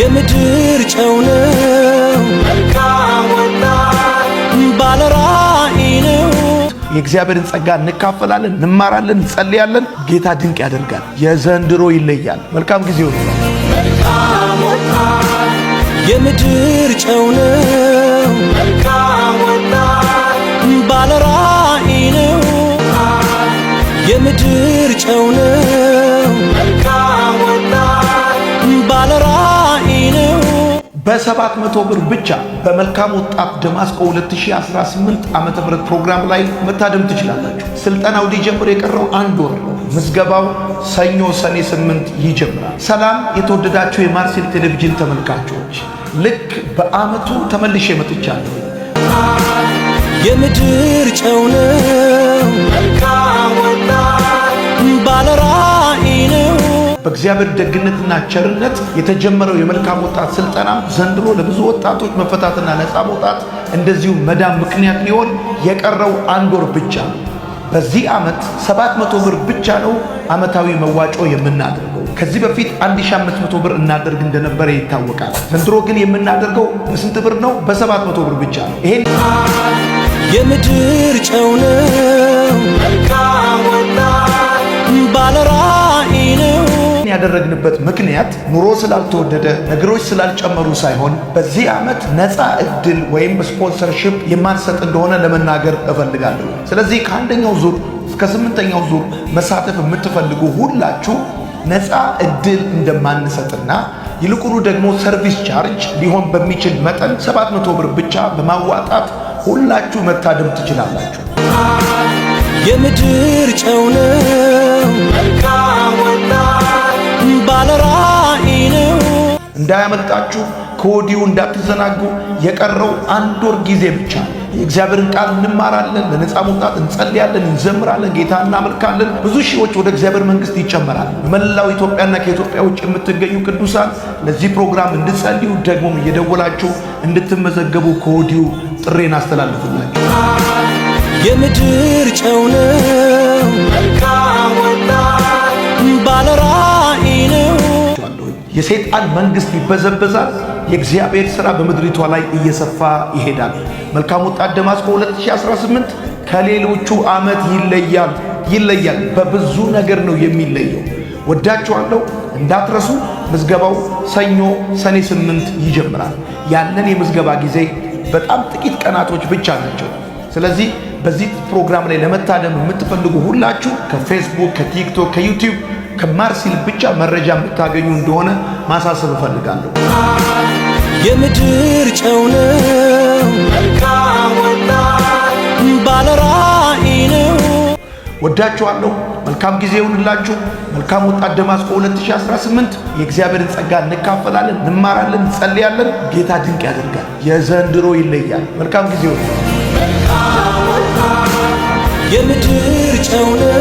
የምድር ጨው ነው መልካም ወጣት ባለራዕይ ነው። የእግዚአብሔርን ጸጋ እንካፈላለን፣ እንማራለን፣ እንጸልያለን። ጌታ ድንቅ ያደርጋል። የዘንድሮ ይለያል። መልካም ጊዜ ይሁን። መልካም ወጣት የምድር ጨው ነው መልካም ወጣት ባለራዕይ ነው። የምድር ጨው ነው መልካም ወጣት ባለራዕይ ነው። በ700 ብር ብቻ በመልካም ወጣት ደማስቆ 2018 ዓመተ ምህረት ፕሮግራም ላይ መታደም ትችላላችሁ። ስልጠናው ሊጀምር የቀረው 1 ወር ነው። ምዝገባው ሰኞ ሰኔ 8 ይጀምራል። ሰላም የተወደዳችሁ የማርሴል ቴሌቪዥን ተመልካቾች፣ ልክ በአመቱ ተመልሼ መጥቻለሁ። የምድር ጨው ነው መልካም ወጣት ባለራዕይ ነው። በእግዚአብሔር ደግነትና ቸርነት የተጀመረው የመልካም ወጣት ስልጠና ዘንድሮ ለብዙ ወጣቶች መፈታትና ነፃ መውጣት እንደዚሁ መዳን ምክንያት ሊሆን የቀረው 1 ወር ብቻ ነው። በዚህ ዓመት 700 ብር ብቻ ነው ዓመታዊ መዋጮ የምናደርገው። ከዚህ በፊት 1500 ብር እናደርግ እንደነበረ ይታወቃል። ዘንድሮ ግን የምናደርገው በስንት ብር ነው? በ700 ብር ብቻ ነው። ይሄን የምድር ጨው ነው መልካም ወጣት ባለራዕይ ነው ያደረግንበት ምክንያት ኑሮ ስላልተወደደ ነገሮች ስላልጨመሩ ሳይሆን በዚህ ዓመት ነፃ እድል ወይም ስፖንሰርሺፕ የማንሰጥ እንደሆነ ለመናገር እፈልጋለሁ። ስለዚህ ከአንደኛው ዙር እስከ 8ኛው ዙር መሳተፍ የምትፈልጉ ሁላችሁ ነፃ እድል እንደማንሰጥና ይልቁኑ ደግሞ ሰርቪስ ቻርጅ ሊሆን በሚችል መጠን 700 ብር ብቻ በማዋጣት ሁላችሁ መታደም ትችላላችሁ። የምድር ጨው ነው መልካም ወጣት ባለራዕይ ነው። እንዳያመልጣችሁ፣ ከወዲሁ እንዳትዘናጉ። የቀረው 1 ወር ጊዜ ብቻ ነው። የእግዚአብሔርን ቃል እንማራለን፣ ለነፃ መውጣት እንጸልያለን፣ እንዘምራለን፣ ጌታ እናመልካለን። ብዙ ሺዎች ወደ እግዚአብሔር መንግሥት ይጨመራል። በመላው ኢትዮጵያና ከኢትዮጵያ ውጭ የምትገኙ ቅዱሳን ለዚህ ፕሮግራም እንድጸልዩ ደግሞም እየደወላችሁ እንድትመዘገቡ ከወዲሁ ጥሬን አስተላልፍላችሁ። የምድር ጨው ነው መልካም ወጣት ባለራዕይ ነው። የሰይጣን መንግሥት ይበዘበዛል። የእግዚአብሔር ሥራ በምድሪቷ ላይ እየሰፋ ይሄዳል። መልካም ወጣት ደማስቆ 2018 ከሌሎቹ ዓመት ይለያል። በብዙ ነገር ነው የሚለየው። ወዳችኋለሁ። እንዳትረሱ። ምዝገባው ሰኞ ሰኔ 8 ይጀምራል። ያለን የምዝገባ ጊዜ በጣም ጥቂት ቀናቶች ብቻ ናቸው። ስለዚህ በዚህ ፕሮግራም ላይ ለመታደም የምትፈልጉ ሁላችሁ ከፌስቡክ፣ ከቲክቶክ፣ ከዩቲዩብ ከማርሴል ብቻ መረጃ የምታገኙ እንደሆነ ማሳሰብ እፈልጋለሁ። የምድር ጨው ነው መልካም ወጣት ባለራዕይ ነው። ወዳችኋለሁ። መልካም ጊዜ ይሁንላችሁ። መልካም ወጣት ደማስቆ 2018 የእግዚአብሔርን ጸጋ እንካፈላለን፣ እንማራለን፣ እንጸልያለን። ጌታ ድንቅ ያደርጋል። የዘንድሮ ይለያል። መልካም ጊዜ ይሁን። የምድር ጨው ነው